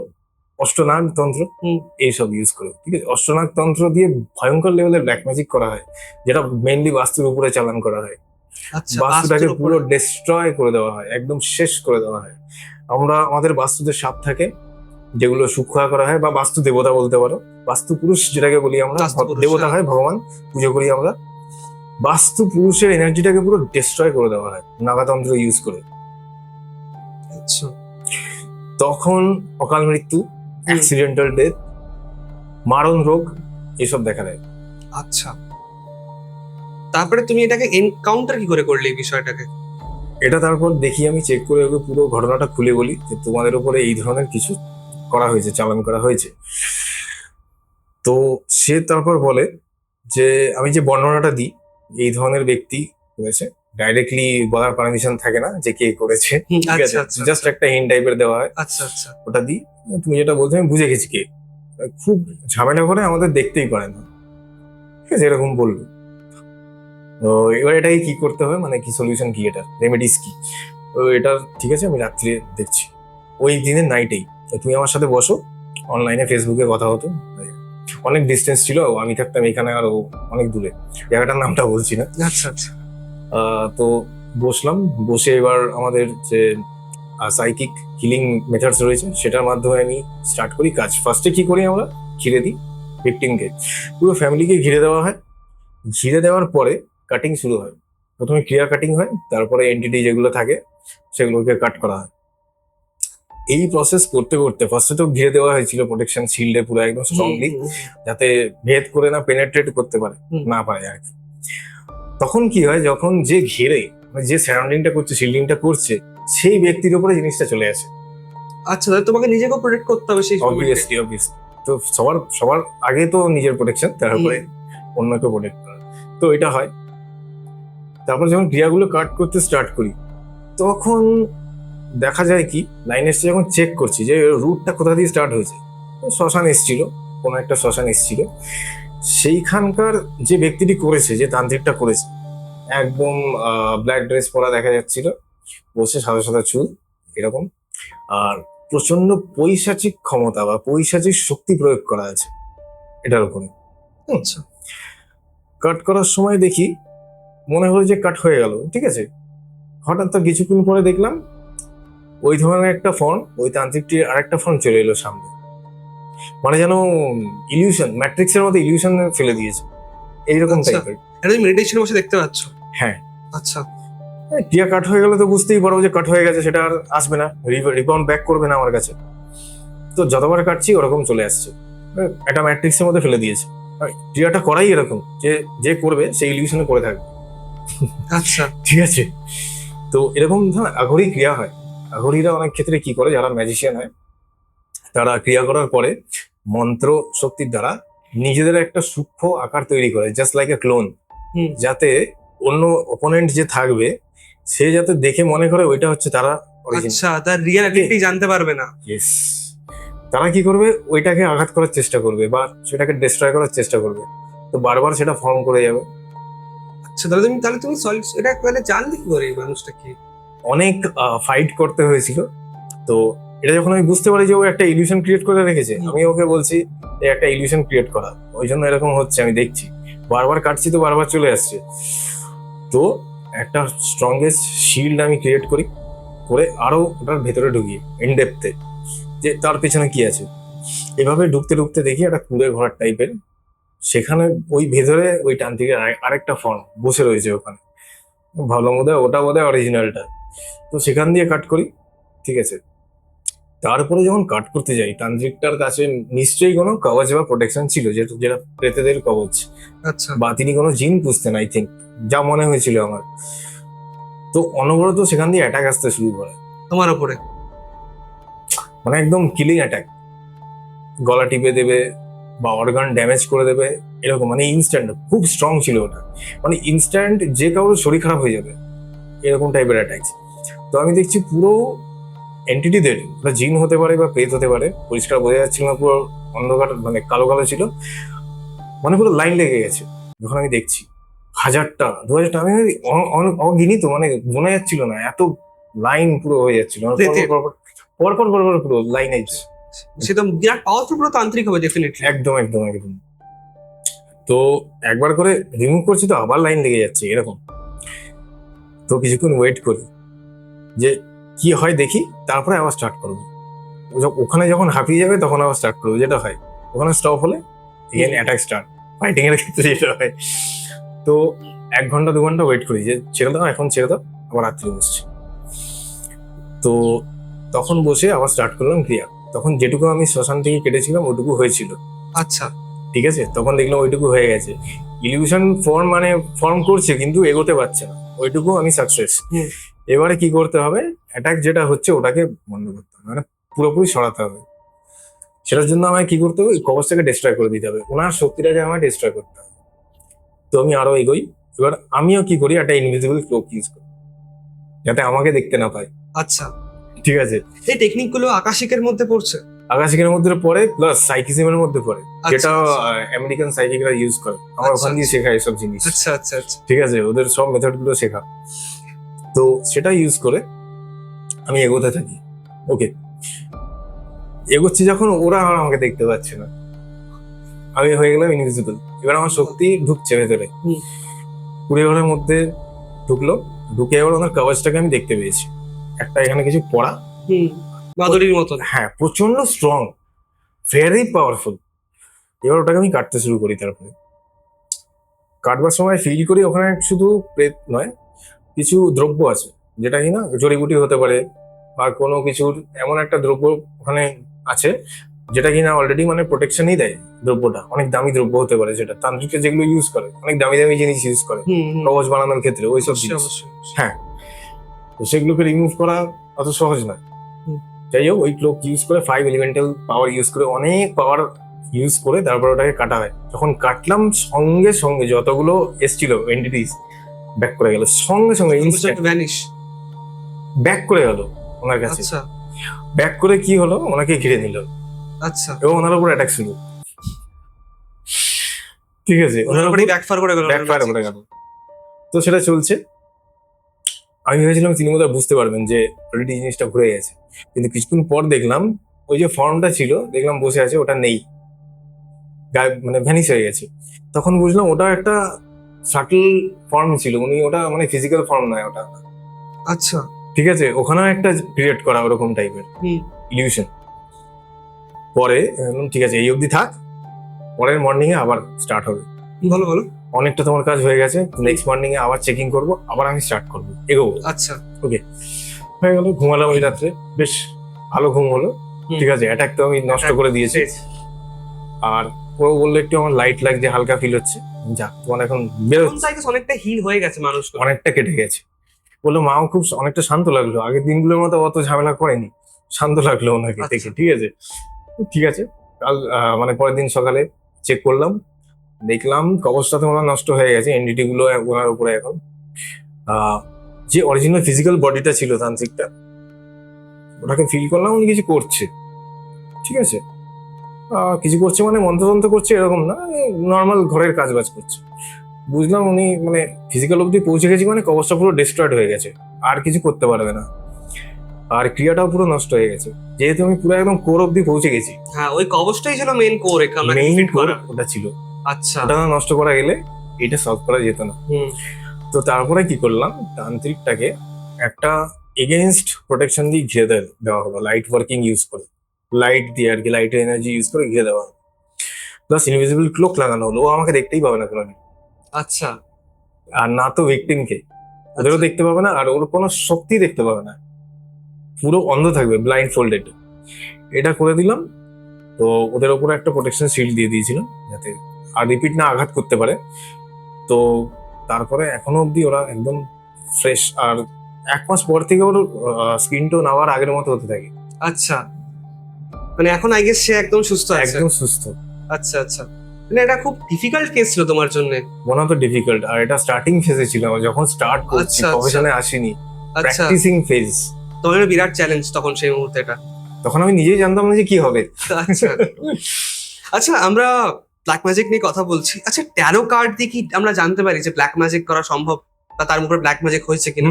অষ্টনাগ তন্ত্র, হুম। এইসব ইউজ করে। ঠিক আছে, অষ্টনাগ তন্ত্র দিয়ে ভয়ঙ্কর লেভেলের ব্ল্যাক ম্যাজিক করা হয়, যেটা মেইনলি বাস্তুর উপরে চালান করা হয়। আচ্ছা, বাস্তুটাকে বাস্তুর পুরো উপরে। ডিস্ট্রয় করে দেওয়া হয়, একদম শেষ করে দেওয়া হয়। আমাদের বাস্তুতে সাপ থাকে, যেগুলো সূক্ষ্ম করা হয়, বা বাস্তু দেবতা বলতে পারো, বাস্তু পুরুষ যেটাকে বলি আমরা, বাস্তু পুরুষ, দেবতা হ্যাঁ। হয়, ভগবান পুজো করি আমরা। বাস্তু পুরুষের এনার্জিটাকে পুরো ডিস্ট্রয় করে দেওয়া হয় নাগাতন্ত্র ইউজ করে। আচ্ছা। তখন অকাল মৃত্যু, অ্যাক্সিডেন্টাল ডেথ, মারণ রোগ এসব দেখা দেয়। আচ্ছা, তারপরে তুমি এটাকে এনকাউন্টার কি করে করলে এই বিষয়টাকে? এটা তারপর দেখি, আমি চেক করে ওকে পুরো ঘটনাটা খুলে বলি যে তোমাদের উপরে এই ধরনের কিছু করা হয়েছে, চালান করা হয়েছে। তো সে তারপর বলে যে আমি যে বর্ণনাটা দিই, এই ধরনের ব্যক্তি করেছে, ডাইরেক্টলি বলার পারমিশন থাকে না যে কে করেছে। ঠিক আছে, আচ্ছা আচ্ছা জাস্ট একটা হিন্ট টাইপের দেওয়া হয়, আচ্ছা আচ্ছা। ওটা দিই। তুমি যেটা বলছো আমি বুঝে গেছি কে। খুব ঝামেলা করে আমাদের দেখতেই পারে না, ঠিক আছে, এরকম বললো। তো এবার এটাকে কি করতে হবে, মানে কি সলিউশন, কি এটা রেমেডিস কি? তো এটা ঠিক আছে, আমি রাত্রে দেখছি, ওই দিনের নাইটেই তুমি আমার সাথে বসো, অনলাইনে ফেসবুকে কথা হতো। অনেক ডিস্টেন্স ছিল, আমি থাকতাম এখানে আর ও অনেক দূরে, জায়গাটার নামটা বলছি না। আচ্ছা আচ্ছা। তো বসলাম, বসে এবার আমাদের যে সাইকিক হিলিং মেথডস রয়েছে সেটার মাধ্যমে আমি স্টার্ট করি কাজ। ফার্স্টে কি করি, আমরা ঘিরে দিই ভিকটিমকে, পুরো ফ্যামিলিকে ঘিরে দেওয়া হয়। ঘিরে দেওয়ার পরে কাটিং শুরু হয়। প্রথমে ক্রিয়া কাটিং হয়, তারপরে এন্টিটি যেগুলো থাকে সেগুলোকে কাট করা হয়। এই প্রসেস করতে করতে ফার্স্টে তো ঘিরে দেওয়া হয়েছিল প্রোটেকশন শিল্ডে পুরো একদম স্ট্রংলি, যাতে ভেদ করে না পেনেট্রেট করতে পারে, না পারে আর কি। তখন কি হয়, যখন যে ঘিরে মানে যে সারাউন্ডিংটা করছে, শিল্ডিংটা করছে, সেই ব্যক্তির উপরে জিনিসটা চলে আসে। আচ্ছা, তাহলে তোমাকে নিজেকেও প্রোটেক্ট করতে হবে সেই সময়টা। Obviously obviously. তো সবার সবার আগে তো নিজের প্রোটেকশন, তারপরে অন্যকে প্রোটেক্ট করা। তো এটা হয়। তারপর যখন ক্রিয়াগুলো কাট করতে স্টার্ট করি, তখন দেখা যায় কি, লাইন এসছে যখন চেক করছি যে রুটটা কোথা দিয়ে স্টার্ট হয়েছে, শ্মশান এসছিল, কোনো একটা শ্মশান এসছিল। সেইখানকার যে ব্যক্তিটি করেছে, যে তান্ত্রিকটা করেছে, একদম ব্ল্যাক ড্রেস পরা দেখা যাচ্ছিল, বসে সাদা সাদা চুল এরকম, আর প্রচন্ড পৈশাচিক ক্ষমতা বা পৈশাচিক শক্তি প্রয়োগ করা আছে এটার উপরে। আচ্ছা। কাট করার সময় দেখি, মনে হলো যে কাট হয়ে গেল, ঠিক আছে। হঠাৎ তো কিছুক্ষণ পরে দেখলাম ওই ধরনের একটা ফর্ম, ওই তান্ত্রিকটির আরেকটা ফর্ম চলে এলো সামনে, মানে যেন ইলিউশন, ম্যাট্রিক্সের মতো ইলিউশন ফেলে দিয়েছে, এইরকম আচ্ছা। টাইপের। এটা তুমি মেডিটেশনে বসে দেখতে পাচ্ছ? হ্যাঁ। আচ্ছা। ক্রিয়া কাট হয়ে গেলে তো বুঝতেই পারবো যে কাট হয়ে গেছে, সেটা আর আসবে না, রিবাউন্ড ব্যাক করবে না আমার কাছে। তো যতবার কাটছি ওরকম চলে আসছে, একটা ম্যাট্রিক্সের মধ্যে ফেলে দিয়েছে। ক্রিয়াটা করাই এরকম যে যে করবে সেই ইলিউশনে পড়ে থাকবে। আচ্ছা। ঠিক আছে, তো এরকম ধর আঘরি ক্রিয়া হয়। আঘরিরা অনেক ক্ষেত্রে কি করে, যারা ম্যাজিশিয়ান হয়, তারা ক্রিয়া করার পরে মন্ত্র শক্তির দ্বারা নিজেদের একটা সূক্ষ্ম আকার তৈরি করে, জাস্ট লাইক এ ক্লোন, যাতে অন্য অপোনেন্ট যে থাকবে সে যাতে দেখে মনে করে ওইটা হচ্ছে তারা অরিজিনাল। আচ্ছা, তার রিয়েল আইডেন্টিটি জানতে পারবে না। ইয়েস। তারা কি করবে, ওইটাকে আঘাত করার চেষ্টা করবে বা সেটাকে ডিস্ট্রয় করার চেষ্টা করবে, তো বারবার সেটা ফর্ম করে যাবে। আচ্ছা, তাহলে তুমি এটা তাহলে জানলে কি করে এই মানুষটা কি? অনেক ফাইট করতে হয়েছিল। তো এটা যখন আমি বুঝতে পারি যে ও একটা ইলিউশন ক্রিয়েট করে রেখেছে, আমি ওকে বলছি এই একটা ইলিউশন ক্রিয়েট করা, ওই জন্য এরকম হচ্ছে, আমি দেখছি বারবার কাটছি তো বারবার চলে আসছে। তো একটা স্ট্রংগেস্ট শিল্ড আমি ক্রিয়েট করি, করে আরো ওটার ভেতরে ঢুকিয়ে ইনডেপথে যে তার পেছনে কি আছে। এভাবে ঢুকতে ঢুকতে দেখি একটা কুঁড়ে ঘর টাইপের, সেখানে ওই ভেতরে ওই তান্ত্রিকের আরেকটা ফর্ম বসে রয়েছে ওখানে। ভালো ওটা বোধহয় অরিজিনালটা। তো সেখান দিয়ে কাট করি, ঠিক আছে। তারপরে যখন কাট করতে যাই, তান্ত্রিকটার কাছে নিশ্চয়ই কোনো কবচ বা প্রোটেকশন ছিল, যেটা যেটা প্রেতেদের কবচ, আচ্ছা, বা তিনি কোনো জিন পুষতেন আই থিঙ্ক, যা মনে হয়েছিল আমার। তো অনবরত সেখান দিয়ে অ্যাটাক আসতে শুরু করে, তোমার উপরে? মানে একদম কিলিং অ্যাটাক। গলা টিপে দেবে বা অর্গান ড্যামেজ করে দেবে, এরকম মানে ইনস্ট্যান্ট। খুব স্ট্রং ছিল ওটা, মানে ইনস্ট্যান্ট যে কারোর শরীর খারাপ হয়ে যাবে এরকম টাইপের অ্যাটাক। তো আমি দেখছি পুরো এন্টিটিদের, বা জিন হতে পারে বা প্রেত হতে পারে, পরিষ্কার বোঝা যাচ্ছিল না, পুরো অন্ধকার মানে কালো কালো ছিল, মানে পুরো লাইন লেগে গেছে। যখন আমি দেখছি 1000টা 2000টা, আমি অগিনিত, মানে গোনা যাচ্ছিল না, এত লাইন পুরো হয়ে যাচ্ছিল, মানে প্রেতের? পরপর পরপর পুরো লাইন আছে। সে তো বিরাট পাওয়ারফুল পুরো তান্ত্রিক হবে ডেফিনেটলি। একদম একদম একদম। তো একবার করে রিমুভ করছি তো আবার লাইন লেগে যাচ্ছে এরকম। তো কিছুক্ষণ ওয়েট করি যে কি হয় দেখি, তারপরে আবার স্টার্ট করবো। ওখানে যখন হাঁপিয়ে যাবে তখন আবার স্টার্ট করবো, যেটা হয়। ওখানে স্টপ হলে এগেন অ্যাটাক স্টার্ট, ফাইটিং এর ক্ষেত্রে যেটা হয়। তো 1 ঘন্টা 2 ঘন্টা ওয়েট করি যে ছেড়ে দাও, এখন ছেড়ে দাও, আবার রাত্রি বসছি। তো তখন বসে আবার স্টার্ট করলাম ক্রিয়া। তখন যেটুকু আমি শ্মশান থেকে কেটেছিলাম ওটুকু হয়েছিল, আচ্ছা, ঠিক আছে। তখন দেখলাম ওইটুকু হয়ে গেছে। ইলিউশন ফর্ম মানে ফর্ম করছে কিন্তু এগোতে পারছে না, ওইটুকু আমি সাকসেস। হুম। এবারে কি করতে হবে, অ্যাটাক যেটা হচ্ছে ওটাকে বন্ধ করতে হবে, মানে পুরোপুরি সরাতে হবে। সেটার জন্য আমায় কি করতে হবে, ওই কবচটাকে ডিস্ট্রয় করে দিতে হবে, ওনার শক্তিটাকে আমায় ডিস্ট্রয় করতে হবে। তো আমি আরো এগোই। এবার আমিও কি করি, একটা ইনভিজিবল ক্লোক ইউজ করি, যাতে আমাকে দেখতে না পায়, আচ্ছা। ঠিক আছে। এই টেকনিক গুলো আকাশিকের মধ্যে পড়ছে? আকাশিকের মধ্যে পড়ে, প্লাস সাইকিজমের মধ্যে পড়ে, আচ্ছা, যেটা আচ্ছা। আমেরিকান সাইকিকরা ইউজ করে। আমার আচ্ছা, ওখান দিয়ে আচ্ছা। শেখা এসব জিনিস, আচ্ছা, আচ্ছা, আচ্ছা। ঠিক আছে, ওদের সব মেথড গুলো শেখা। তো সেটা ইউজ করে আমি এগোতে থাকি। ওকে, এগোচ্ছি যখন, ওরা আর আমাকে দেখতে পাচ্ছে না, আমি হয়ে গেলাম ইনভিজিবল। এবার আমার শক্তি ঢুকছে ভেতরে, হুম। কুড়ি ঘরের মধ্যে ঢুকলো। ঢুকে এবার ওনার কভাচটাকে আমি দেখতে পেয়েছি, একটা এখানে কিছু পড়া। হুম, বাদুড়ির মতন। হ্যাঁ, প্রচন্ড স্ট্রং, ভেরি পাওয়ারফুল। এবার ওটাকে আমি কাটতে শুরু করি। তারপরে কাটবার সময় ফিল করি ওখানে শুধু প্রেত নয়, কিছু দ্রব্য আছে, যেটা কিনা জড়িবুটি হতে পারে, বা কোনো কিছুর এমন একটা দ্রব্য ওখানে আছে যেটা কিনা অলরেডি মানে প্রোটেকশনই দেয়। দ্রব্যটা অনেক দামি দ্রব্য হতে পারে, যেটা তান্ত্রিকরা যেগুলো ইউজ করে, অনেক দামি দামি জিনিস ইউজ করে হুম, হুম। কবচ বানানোর ক্ষেত্রে, ওইসব অবশ্যই, জিনিস। অবশ্যই, অবশ্যই। হ্যাঁ, তো সেগুলোকে রিমুভ করা অত সহজ নয়। হুম। যাই হোক, ওই ক্লোক ইউজ করে 5 এলিমেন্টাল পাওয়ার ইউজ করে, অনেক পাওয়ার ইউজ করে তারপর ওটাকে কাটা হয়। যখন কাটলাম সঙ্গে সঙ্গে যতগুলো এসছিল এন্টিটিস ব্যাক করে গেল, সঙ্গে সঙ্গে ইনস্ট্যান্ট ভ্যানিশ। ব্যাক করে গেল ওনার কাছে। আচ্ছা, ব্যাক করে কি হলো, ওনাকে ঘিরে নিল আচ্ছা। এবং ওনার উপর অ্যাটাক শুরু, ঠিক আছে। ওনার উপর ব্যাকফায়ার করে গেল। ব্যাকফায়ার করে গেল। তো সেটা চলছে। আমি ভেবেছিলাম তিনি বোধহয় বুঝতে পারবেন যে অলরেডি জিনিসটা ঘুরে গেছে, কিন্তু কিছুক্ষণ পর দেখলাম ওই যে ফর্মটা ছিল, দেখলাম বসে আছে, ওটা নেই, গায়েব, মানে ভ্যানিশ হয়ে গেছে। তখন বুঝলাম ওটা একটা সাটল ফর্ম ছিল, উনি ওটা মানে ফিজিক্যাল ফর্ম নয় ওটা, আচ্ছা। ঠিক আছে। ওখানেও একটা ক্রিয়েট করা ওরকম টাইপের হুম। ইলিউশন। পরে ঠিক আছে, এই অবধি থাক, পরের মর্নিং এ আবার স্টার্ট হবে। বলো, বলো। অনেকটা তোমার কাজ হয়ে গেছে, নেক্সট মর্নিং এ আবার চেকিং করব, আবার আমি স্টার্ট করবো, এগোবো। আচ্ছা। ওকে, হয়ে গেল। ঘুমালাম ওই রাত্রে, বেশ ভালো ঘুম হলো, হুম। ঠিক আছে। অ্যাটাক তো আমি নষ্ট করে দিয়েছি। আর ও বললো একটু আমার লাইট লাগছে, হালকা ফিল হচ্ছে, যাক তোমার এখন বেরো, অনেকটা হিল হয়ে গেছে মানুষ। অনেকটা কেটে গেছে। বললো মাও খুব অনেকটা শান্ত লাগলো, আগের দিনগুলোর মতো অত ঝামেলা করেনি, শান্ত লাগলো ওনাকে আচ্ছা। দেখে, ঠিক আছে। ঠিক আছে, কাল মানে পরের দিন সকালে চেক করলাম, দেখলাম কবচটা তো ওনার নষ্ট হয়ে গেছে, এনডিটি গুলো ওনার উপরে এখন। যে অরিজিনাল ফিজিক্যাল বডিটা ছিল তান্ত্রিকটা, ওটাকে ফিল করলাম উনি কিছু করছে, ঠিক আছে। কিছু করছে মানে মন্ত্রতন্ত্র করছে এরকম না, নর্মাল ঘরের কাজ বাজ করছে। বুঝলাম উনি মানে ফিজিক্যাল অবধি পৌঁছে গেছি, মানে কবচটা পুরো ডিস্ট্রয়েড হয়ে গেছে, আর কিছু করতে পারবে না, আর ক্রিয়াটাও পুরো নষ্ট হয়ে গেছে, যেহেতু আমি পুরো একদম কোর অবধি পৌঁছে গেছি। হ্যাঁ, ওই কবচটাই ছিল মেইন কোর এখানে মেইন ফিট কোর করা। ওটা ছিল, আচ্ছা। ওটা না নষ্ট করা গেলে এটা সলভ করা যেত না। হুম। তো তারপরে কি করলাম, তান্ত্রিকটাকে একটা এগেইনস্ট প্রোটেকশন দিয়ে ঘিরে দেওয়া হলো, লাইট ওয়ার্কিং ইউজ করে, লাইট দিয়ে আর কি, লাইটের এনার্জি ইউজ করে ঘিরে দেওয়া, প্লাস ইনভিজিবল ক্লোক লাগানো হলো, ও আমাকে দেখতেই পাবে না কোনো, আচ্ছা আর না তো ভিকটিমকে, ওদেরও দেখতে পাবে না, আর ওর কোনো শক্তি দেখতে পাবে না, পুরো অন্ধ থাকবে, ব্লাইন্ড ফোল্ডেড। এটা করে দিলাম, তো ওদের ওপরে একটা প্রোটেকশন শিল্ড দিয়ে দিয়েছিলাম যাতে আর রিপিট না আঘাত করতে পারে। তো তারপরে এখনো অবধি ওরা একদম ফ্রেশ, আর 1 মাস পর থেকে ওর স্কিন টোন আবার আগের মতো হতে থাকে, আচ্ছা, মানে এখন আই গেস সে একদম সুস্থ আছে। একদম সুস্থ। আচ্ছা আচ্ছা, মানে এটা খুব ডিফিকাল্ট কেস ছিল তোমার জন্য। মনে হতো ডিফিকাল্ট, আর এটা স্টার্টিং ফেজে ছিল, আমার যখন স্টার্ট করছি, আচ্ছা, প্রফেশনে আসিনি, আচ্ছা, প্র্যাকটিসিং ফেজ। তোমার বিরাট চ্যালেঞ্জ তখন সেই মুহূর্তে এটা। তখন আমি নিজেই জানতাম না যে কি হবে। আচ্ছা আচ্ছা, আমরা ব্ল্যাক ম্যাজিক নিয়ে কথা বলছি। আচ্ছা, ট্যারো কার্ড দিয়ে কি আমরা জানতে পারি যে ব্ল্যাক ম্যাজিক করা সম্ভব, বা তার উপরে ব্ল্যাক ম্যাজিক হয়েছে কিনা?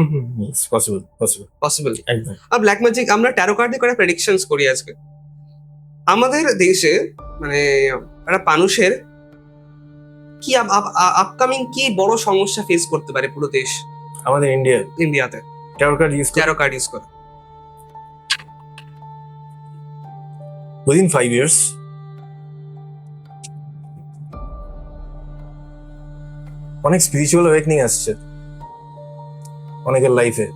Possible possible possible. একদম। আর ব্ল্যাক ম্যাজিক আমরা ট্যারো কার্ড দিয়ে করে প্রেডিকশনস করি আজকে। আমাদের দেশে মানে একটা মানুষের কি আপকামিং কি বড় সমস্যা ফেস করতে পারে পুরো দেশ, আমাদের ইন্ডিয়াতে taro card use taro card use করে? within 5 years অনেক স্পিরিচুয়াল অ্যাওয়েকনিং আসছে অনেকের লাইফে।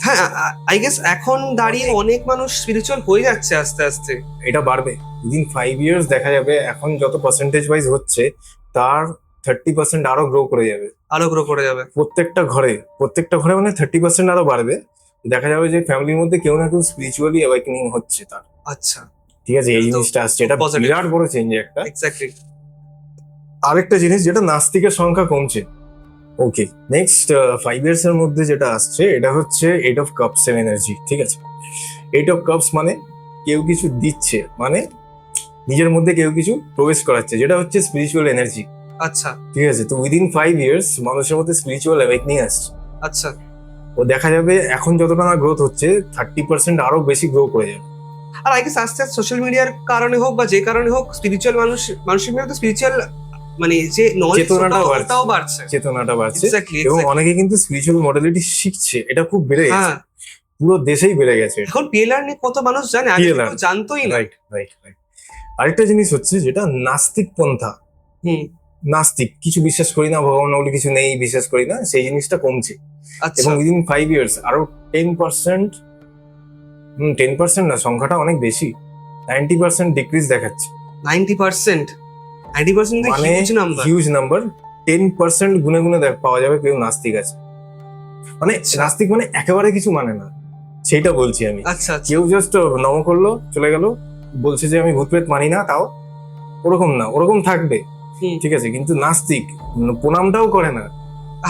হ্যাঁ, আই গেস এখন দাঁড়িয়ে অনেক মানুষ স্পিরিচুয়াল হয়ে যাচ্ছে আস্তে আস্তে। এটা বাড়বে উইদিন 5 years, দেখা যাবে এখন যত পার্সেন্টেজ ওয়াইজ হচ্ছে তার 30% আরো গ্রো করে যাবে, আরো গ্রো করে যাবে প্রত্যেকটা ঘরে মানে 30% আরো বাড়বে। দেখা যাবে যে ফ্যামিলির মধ্যে কেউ না কেউ স্পিরিচুয়ালি অ্যাওয়েকনিং হচ্ছে তার। আচ্ছা, ঠিক আছে, এই জিনিসটা আসছে, এটা Positive. বিরাট বড় চেঞ্জ একটা। এক্স্যাক্টলি। আরেকটা জিনিস, যেটা নাস্তিকের সংখ্যা কমছে। ওকে, নেক্সট 5 years এর মধ্যে যেটা আসছে এটা হচ্ছে 8 of Cups এর এনার্জি। ঠিক আছে, 8 of Cups মানে কেউ কিছু দিচ্ছে, মানে নিজের মধ্যে কেউ কিছু প্রবেশ করাচ্ছে, যেটা হচ্ছে স্পিরিচুয়াল এনার্জি। আচ্ছা ঠিক আছে, তো উইদিন 5 years মানুষের মধ্যে স্পিরিচুয়াল অ্যাওয়েকনিং আসছে। আচ্ছা, ও দেখা যাবে এখন যতটা না গ্রোথ হচ্ছে 30% আরো বেশি গ্রো করে যাবে। আর আই গেস আস্তে আস্তে সোশ্যাল মিডিয়ার কারণে হোক বা যে কারণে হোক স্পিরিচুয়াল মানুষের মধ্যে স্পিরিচুয়াল মানে যে নলেজ ওটাও বাড়ছে। চেতনাটা বাড়ছে, এক্স্যাক্টলি। এবং অনেকে কিন্তু স্পিরিচুয়াল মডেলিটি শিখছে, এটা খুব বেড়ে গেছে, হ্যাঁ, পুরো দেশেই বেড়ে গেছে। এখন পিএলআর নিয়ে কত মানুষ জানে, আগে PLR কেউ জানতোই না। Right right right. আরেকটা জিনিস হচ্ছে যেটা নাস্তিক পন্থা, হুম, নাস্তিক, কিছু বিশ্বাস করি না, ভগবান বলে কিছু নেই, বিশ্বাস করি না, সেই জিনিসটা কমছে। আচ্ছা, এবং উইদিন 5 years আরো 10%, 10% না, সংখ্যাটা অনেক বেশি, 90% ডিক্রিজ দেখাচ্ছে। 90%, 90% মানে হিউজ নাম্বার। Huge number. 10% গুনে গুনে পাওয়া যাবে কেউ নাস্তিক আছে। মানে আচ্ছা। নাস্তিক মানে একেবারে কিছু মানে না, সেইটা বলছি আমি। আচ্ছা আচ্ছা, কেউ জাস্ট নম করলো চলে গেল, বলছে যে আমি ভূত প্রেত মানি না, তাও ওরকম না, ওরকম থাকবে। হুম, ঠিক আছে, কিন্তু নাস্তিক প্রণামটাও করে না,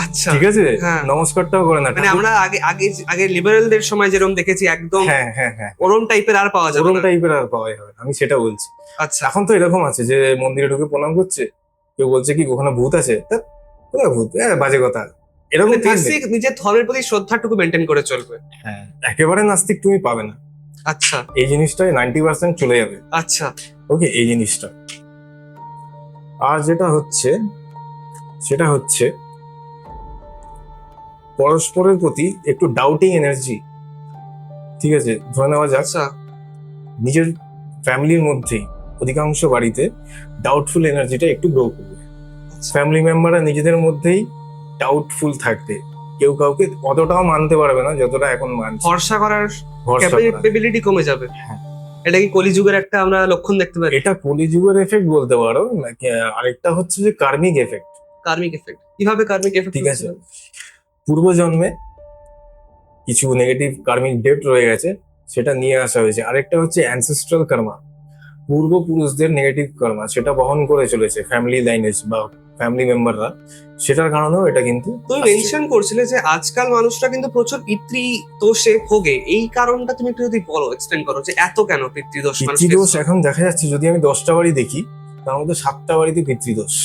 আচ্ছা, ঠিক আছে, হ্যাঁ। নমস্কারটাও করে না। মানে আমরা আগে আগে আগে লিবারেলদের সময় যেরকম দেখেছি একদম হ্যাঁ হ্যাঁ হ্যাঁ, ওরম টাইপের আর পাওয়া যাবে ওরকম না। টাইপের আর পাওয়া যাবে না, আমি সেটা বলছি। আচ্ছা, এখন তো এরকম আছে যে মন্দিরে ঢুকে প্রণাম করছে, কেউ বলছে কি ওখানে ভূত আছে, তা কোথায় ভূত, বাজে কথা, এরকম মানে থাকবে। বেসিক নিজের ধর্মের প্রতি শ্রদ্ধাটুকু মেনটেন করে চলবে। হ্যাঁ, একেবারে নাস্তিক তুমি পাবে না, আচ্ছা এই জিনিসটাই 90% চলে যাবে। আচ্ছা, ওকে, এই জিনিসটা। আর যেটা হচ্ছে সেটা হচ্ছে পরস্পরের প্রতি একটু ডাউটিং এনার্জি। ঠিক আছে, ধরে নেওয়া যাক আচ্ছা, নিজের ফ্যামিলির মধ্যেই অধিকাংশ বাড়িতে ডাউটফুল এনার্জিটা একটু গ্রো করবে। ফ্যামিলি মেম্বাররা নিজেদের মধ্যেই ডাউটফুল থাকবে, কেউ কাউকে অতটাও মানতে পারবে না যতটা এখন মানছে, ভরসা করার ভরসা করা। ক্যাপাবিলিটি কমে যাবে। হ্যাঁ। এটা কি কলিযুগের একটা আমরা লক্ষণ দেখতে পারি? এটা কলিযুগের এফেক্ট বলতে পারো, আরেকটা হচ্ছে যে কার্মিক এফেক্ট। কার্মিক এফেক্ট কিভাবে? কার্মিক এফেক্ট ঠিক আছে, পূর্বজন্মে কিছু নেগেটিভ কার্মিক ডেট রয়ে গেছে, সেটা নিয়ে আসা হয়েছে। আরেকটা হচ্ছে অ্যানসেস্ট্রাল কর্মা, পূর্বপুরুষদের নেগেটিভ কর্মা, সেটা বহন করে চলেছে ফ্যামিলি লাইনেজ বা ফ্যামিলি মেম্বাররা, সেটার কারণেও এটা কিন্তু তুমি আসছে। মেনশন করছিলে যে আজকাল মানুষরা কিন্তু প্রচুর পিতৃদোষে ভোগে, এই কারণটা তুমি একটু যদি বলো, এক্সপ্লেন করো যে এত কেন পিতৃদোষ মানুষ পিতৃদোষ এখন দেখা যাচ্ছে, যদি আমি 10টা বাড়ি দেখি তার মধ্যে 7টা বাড়িতে পিতৃদোষ।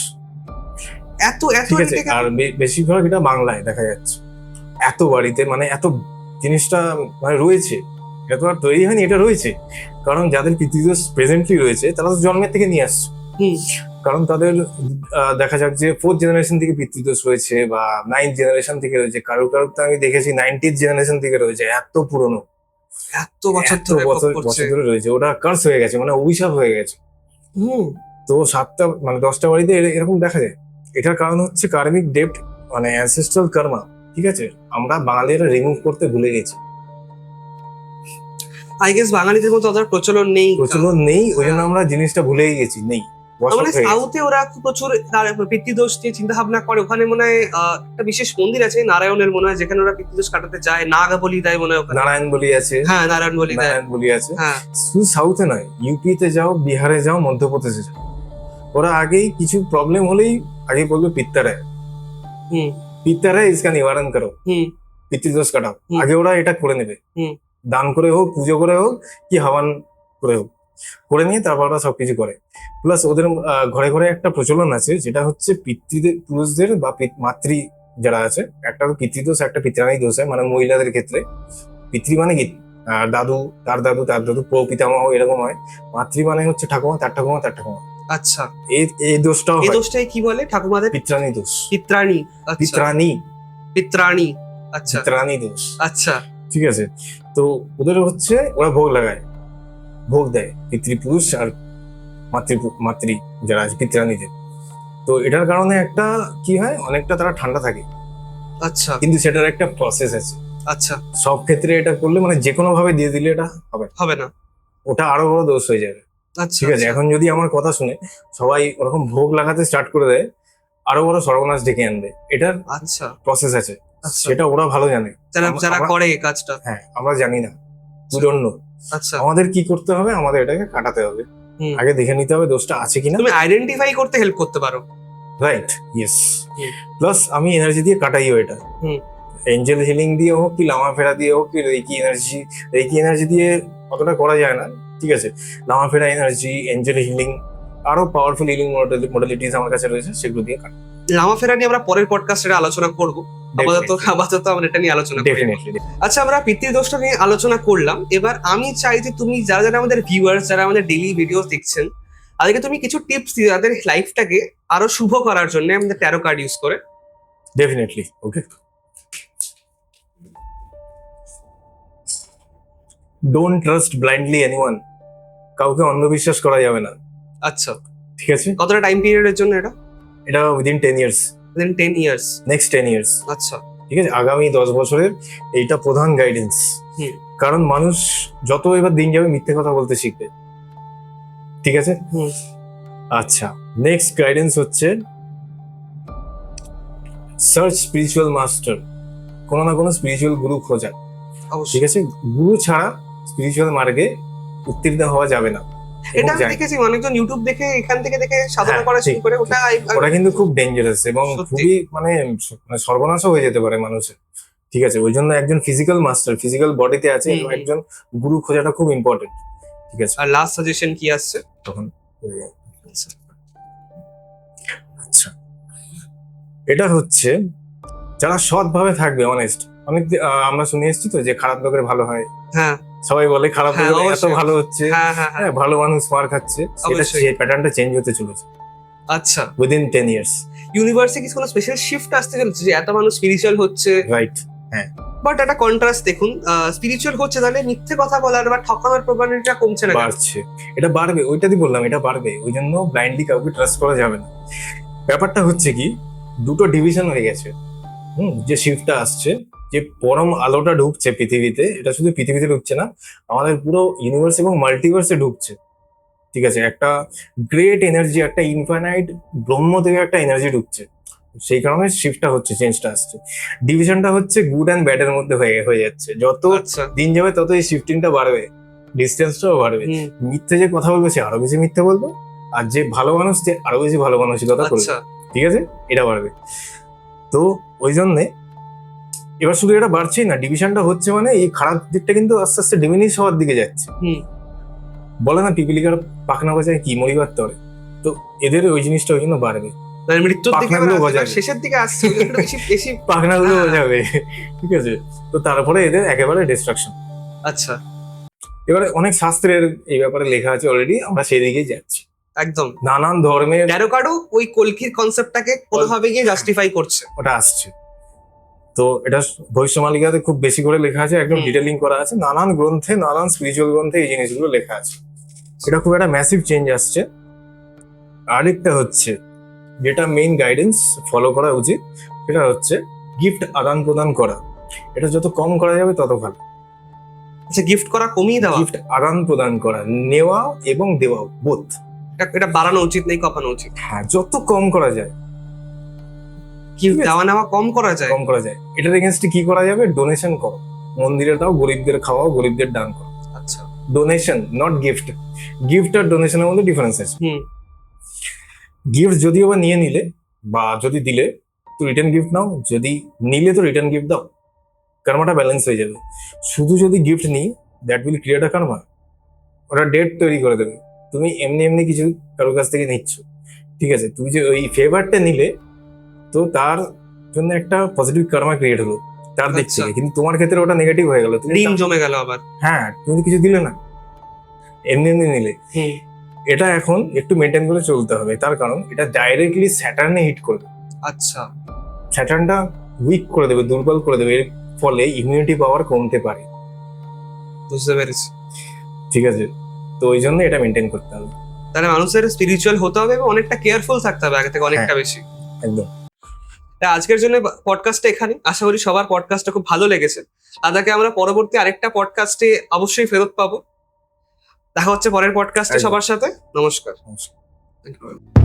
এত এত ঠিক আছে, এটা কেন? আর বেশিরভাগ এটা বাংলায় দেখা যাচ্ছে, এত বাড়িতে, মানে এত জিনিসটা মানে রয়েছে, এটা তো আর তৈরি হয়নি, এটা রয়েছে। কারণ যাদের পিতৃদোষ প্রেজেন্টলি রয়েছে তারা তো জন্মের থেকে নিয়ে আসছে। হুম, কারণ তাদের দেখা যাক যে 4th জেনারেশন থেকে পিতৃদোষ রয়েছে, বা 9th জেনারেশন থেকে রয়েছে, কারো কারো তো আমি দেখেছি 90th জেনারেশন থেকে রয়েছে, এত পুরনো এত বছর এত ধরে ভোগ বছর করছে। বছর ধরে রয়েছে, ওটা কার্স হয়ে গেছে, মানে অভিশাপ হয়ে গেছে। হুম। তো 7টা মানে 10টা বাড়িতে এরকম দেখা যায়। এটার কারণ হচ্ছে কার্মিক ডেপ্ট, মানে অ্যানসেস্ট্রাল কর্মা। ঠিক আছে, আমরা বাঙালিরা রিমুভ করতে ভুলে গেছি, আই গেস বাঙালিদের মধ্যে অতটা প্রচলন নেই। প্রচলন নেই, ওই জন্য হ্যাঁ। আমরা জিনিসটা ভুলেই গেছি, নেই, বসত মানে হয়ে গেছে। সাউথে ওরা খুব প্রচুর পিতৃদোষ নিয়ে চিন্তা ভাবনা করে। ওখানে মনে হয় একটা বিশেষ মন্দির আছে নারায়ণের, মনে হয়, যেখানে ওরা পিতৃদোষ কাটাতে যায়, নাগ বলি দেয় মনে হয় ওখানে। নারায়ণ বলি আছে, হ্যাঁ, নারায়ণ বলি দেয়। নারায়ণ বলি আছে। হ্যাঁ। শুধু সাউথে নয়, ইউপিতে যাও, বিহারে যাও, মধ্যপ্রদেশে যাও, ওরা আগেই কিছু প্রবলেম হলেই আগে বলবে পিত্তারায়, হুম। পিত্তারায় ইসকা নিবারণ করো, হুম। পিতৃদোষ কাটাও। হুম। আগে ওরা এটা করে নেবে, হুম। দান করে হোক, পুজো করে হোক, কি হাওয়ান করে হোক, করে নিয়ে তারপর ওরা সবকিছু করে। প্লাস ওদের ঘরে ঘরে একটা প্রচলন আছে, যেটা হচ্ছে পিতৃদের, পুরুষদের বা মাতৃ যারা আছে, একটা তো পিতৃদোষ, একটা পিতৃরানী দোষ হয়, মানে মহিলাদের ক্ষেত্রে। পিতৃ মানে কি দাদু, তার দাদু, তার দাদু, পিতামহ, এরকম হয়। মাতৃ মানে হচ্ছে ঠাকুমা, তার ঠাকুমা, তার ঠাকুমা। আচ্ছা, এই এই দোষটাও এই হয়, দোষটাই কি বলে ঠাকুমাদের? পিত্রাণী দোষ, পিত্রাণী। আচ্ছা, পিত্রাণী, পিত্রাণী। আচ্ছা, পিত্রাণী দোষ। আচ্ছা, ঠিক আছে, তো ওদের হচ্ছে ওরা ভোগ লাগায়, ভোগ দেয় পিতৃপুরুষ আর মাতৃ যারা আছে পিতৃরানীদের। তো এটার কারণে একটা কি হয়, অনেকটা তারা ঠান্ডা থাকে, আচ্ছা, কিন্তু সেটার একটা প্রসেস আছে। আচ্ছা। সব ক্ষেত্রে এটা করলে, মানে যে কোনো ভাবে দিয়ে দিলে এটা হবে না। হবে না। ওটা আরো বড় দোষ হয়ে যাবে। আচ্ছা, ঠিক আছে, আচ্ছা, এখন যদি আমার কথা শুনে সবাই ওরকম ভোগ লাগাতে স্টার্ট করে দেয়, আরো বড় সর্বনাশ ডেকে আনবে। এটার আচ্ছা, প্রসেস আছে, আচ্ছা। সেটা ওরা ভালো জানে। যারা যারা আমরা- করে এই কাজটা। হ্যাঁ, আমরা জানি না, পুরন্য। আচ্ছা। আমাদের কি করতে হবে, আমাদের এটাকে কাটাতে হবে। হুম। আগে দেখে নিতে হবে দোষটা আছে কিনা। তুমি আইডেন্টিফাই করতে হেল্প করতে পারো। Right, yes. হুম। প্লাস আমি এনার্জি দিয়ে কাটাইও এটা। হুম। এঞ্জেল হিলিং দিয়ে হোক, কি লামা ফেরা দিয়ে হোক, কি রেকি এনার্জি দিয়ে অতটা করা যায় না। ঠিক আছে, লামা ফেরা এনার্জি, এঞ্জেল হিলিং, আরো পাওয়ারফুল হিলিং মডেলিটিস আমার কাছে রয়েছে, সেগুলো দিয়ে কাটা। লামা ফেরা নিয়ে আমরা পরের পডকাস্টে আলোচনা করব। আপাতত আমরা এটা নিয়ে আলোচনা করি। ডেফিনেটলি। আচ্ছা, আমরা পিতৃদোষটা নিয়ে আলোচনা করলাম। এবার আমি চাই যে তুমি যারা যারা আমাদের ভিউয়ার্স, যারা আমাদের ডেইলি ভিডিও দেখছেন, তাদেরকে তুমি কিছু টিপস দিও তাদের লাইফটাকে আরো শুভ করার জন্য আমাদের ট্যারো কার্ড ইউজ করে। Definitely, okay. Don't trust blindly anyone, কাউকে অন্ধবিশ্বাস করা যাবে না। আচ্ছা, ঠিক আছে, কতটা টাইম পিরিয়ডের জন্য এটা? এটা উইদিন 10 ইয়ার্স, দেন 10 ইয়ার্স। Next 10 years. আচ্ছা। ঠিক আছে, আগামী 10 বছরের এইটা প্রধান গাইডেন্স। হুম। কারণ মানুষ যত এবার দিন যাবে মিথ্যে কথা বলতে শিখবে। ঠিক আছে। হুম। আচ্ছা, নেক্সট গাইডেন্স হচ্ছে সার্চ স্পিরিচুয়াল মাস্টার, কোনো না কোনো স্পিরিচুয়াল গুরু খোঁজা। ঠিক অবশ্যই। আছে, গুরু ছাড়া স্পিরিচুয়াল মার্গে উত্তীর্ণ হওয়া যাবে না। এটা আমি দেখেছি অনেকজন ইউটিউব দেখে, এখান থেকে দেখে সাধনা হ্যাঁ, করা শুরু ঠিক, করে। ওটা ওটা কিন্তু খুব ডেঞ্জারাস এবং সত্যি। খুবই মানে সর্বনাশও হয়ে যেতে পারে মানুষের। ঠিক আছে, ওই জন্য একজন ফিজিক্যাল মাস্টার, ফিজিক্যাল বডিতে আছে, হুম, এবং হুম। একজন গুরু খোঁজাটা খুব ইম্পর্টেন্ট। ঠিক আছে, আর লাস্ট সাজেশন কি আসছে তখন আচ্ছা, এটা হচ্ছে যারা সৎভাবে থাকবে, অনেস্ট। অনেক আমরা শুনে এসেছি তো যে খারাপ লোকের ভালো হয়। হ্যাঁ, সবাই বলে খারাপ হ্যাঁ, লোকের এত অবশ্যই। ভালো হচ্ছে, হ্যাঁ, হ্যাঁ, হ্যাঁ। হ্যাঁ, ভালো মানুষ মার খাচ্ছে। সেটা অবশ্যই। সেই প্যাটার্নটা চেঞ্জ হতে চলেছে আচ্ছা, উইদিন 10 ইয়ার্স। ইউনিভার্সে কি কোনো স্পেশাল শিফট আসতে চলেছে যে এত মানুষ স্পিরিচুয়াল হচ্ছে? রাইট। বাট একটা কন্ট্রাস্ট দেখুন, স্পিরিচুয়াল হচ্ছে তাহলে মিথ্যে কথা বলার বা ঠকানোর প্রবণতাটা কমছে না কেন? বাড়ছে, এটা বাড়বে, ওইটাই বললাম, এটা বাড়বে। ওই জন্য ব্লাইন্ডলি কাউকে ট্রাস্ট করা যাবে না। ব্যাপারটা হচ্ছে কি, দুটো ডিভিশন হয়ে গেছে। যে শিফটটা আসছে, যে পরম আলোটা ঢুকছে পৃথিবীতে, এটা শুধু পৃথিবীতে ঢুকছে না, আমাদের পুরো ইউনিভার্স এবং মাল্টিভার্সে ঢুকছে। ঠিক আছে, একটা গ্রেট এনার্জি, একটা ইনফাইনাইট ব্রহ্ম থেকে একটা এনার্জি ঢুকছে। সেই কারণে শিফটটা হচ্ছে, চেঞ্জটা আসছে। ডিভিশনটা হচ্ছে গুড অ্যান্ড ব্যাড এর মধ্যে হয়ে যাচ্ছে। যত আচ্ছা। দিন যাবে তত এই শিফটিংটা বাড়বে, ডিস্টেন্সটাও বাড়বে। হুম। মিথ্যে যে কথা বলবে সে আরো বেশি মিথ্যে বলবে, আর যে ভালো মানুষ সে আরো বেশি ভালো মানসিকতা করবে। আচ্ছা। ঠিক আছে, এটা বাড়বে। তো ওই জন্যে এবার শুধু এটা বাড়ছেই না, ডিভিশনটা হচ্ছে, মানে এই খারাপ দিকটা কিন্তু আস্তে আস্তে ডিমিনিশ হওয়ার দিকে যাচ্ছে। হুম। বলে না পিপিলিকার পাখনা বাজায় কি মরিবার তরে, তো এদের ওই জিনিসটা ওই জন্য বাড়বে, মানে মৃত্যুর দিকে পাখনাগুলো এবার গজাবে। শেষের দিকে আসছে, ওই জন্য একটু বেশি বেশি। পাখনাগুলো হ্যাঁ। বাজাবে। ঠিক আছে, তো তারপরে এদের একেবারে ডিস্ট্রাকশন। আচ্ছা, এবারে অনেক শাস্ত্রের এই ব্যাপারে লেখা আছে অলরেডি, আমরা সেদিকেই যাচ্ছি। একদম। নানান ধর্মের ট্যারো কার্ডও ওই কলকির কনসেপ্টটাকে কোনোভাবে গিয়ে জাস্টিফাই করছে। ওটা আসছে। তো এটা ভবিষ্যমালিকাতে খুব বেশি করে লেখা আছে, একদম হুম। ডিটেলিং করা আছে, নানান গ্রন্থে, নানান স্পিরিচুয়াল গ্রন্থে এই জিনিসগুলো লেখা আছে। এটা খুব একটা ম্যাসিভ চেঞ্জ আসছে। আরেকটা হচ্ছে যেটা মেইন গাইডেন্স ফলো করা উচিত, সেটা হচ্ছে গিফট আদান প্রদান করা। এটা যত কম করা যাবে তত ভালো। আচ্ছা, গিফট করা কমিয়ে দেওয়া, গিফট আদান প্রদান করা, নেওয়া এবং দেওয়া বোথ। এটা বাড়ানো উচিত নেই, কমানো উচিত? হ্যাঁ, যত কম করা যায়, গিফট ঠিক আছে। দেওয়া নেওয়া কম করা যায়? কম করা যায়। এটার এগেনস্টে কি করা যাবে? ডোনেশন করো, মন্দিরে দাও, গরিবদের খাওয়াও, গরিবদের দান করো। আচ্ছা। Donation, not gift. গিফট আর ডোনেশনের মধ্যে ডিফারেন্স আছে। হুম। গিফট যদিও বা নিয়ে নিলে বা যদি দিলে তো রিটার্ন গিফট নাও, যদি নিলে তো রিটার্ন গিফট দাও, কার্মাটা ব্যালেন্স হয়ে যাবে। শুধু যদি গিফট নিই, that will create a Karma. ওরা ডেট তৈরি করে দেবে। তুমি এমনি এমনি কিছু কারোর কাছ থেকে নিচ্ছ, ঠিক আছে, তুমি যে ওই ফেভারটা নিলে, তো তার জন্য একটা পজিটিভ কার্মা ক্রিয়েট হলো তার দিক আচ্ছা। থেকে, কিন্তু তোমার ক্ষেত্রে ওটা নেগেটিভ হয়ে গেল। তুমি ঋণ জমে গেল আবার। হ্যাঁ, তুমি তো কিছু দিলে না, এমনি এমনি নিলে। হুম। এটা এখন একটু মেনটেন করে চলতে হবে, তার কারণ এটা ডাইরেক্টলি স্যাটার্নে হিট করবে। আচ্ছা। স্যাটার্নটা উইক করে দেবে, দুর্বল করে দেবে, এর ফলে ইমিউনিটি পাওয়ার কমতে পারে। বুঝতে পেরেছি। ঠিক আছে, তো ওই জন্য এটা মেনটেন করতে হবে। তাহলে মানুষের স্পিরিচুয়াল হতে হবে এবং অনেকটা কেয়ারফুল থাকতে হবে আগে থেকে, অনেকটা বেশি। একদম। তাই আজকের জন্য পডকাস্টটা এখানে। আশা করি সবার পডকাস্টটা খুব ভালো লেগেছে। দাদাকে আমরা পরবর্তী আরেকটা পডকাস্টে অবশ্যই ফেরত পাবো। দেখা হচ্ছে পরের পডকাস্টে একদম। সবার সাথে। নমস্কার। নমস্কার। Thank you.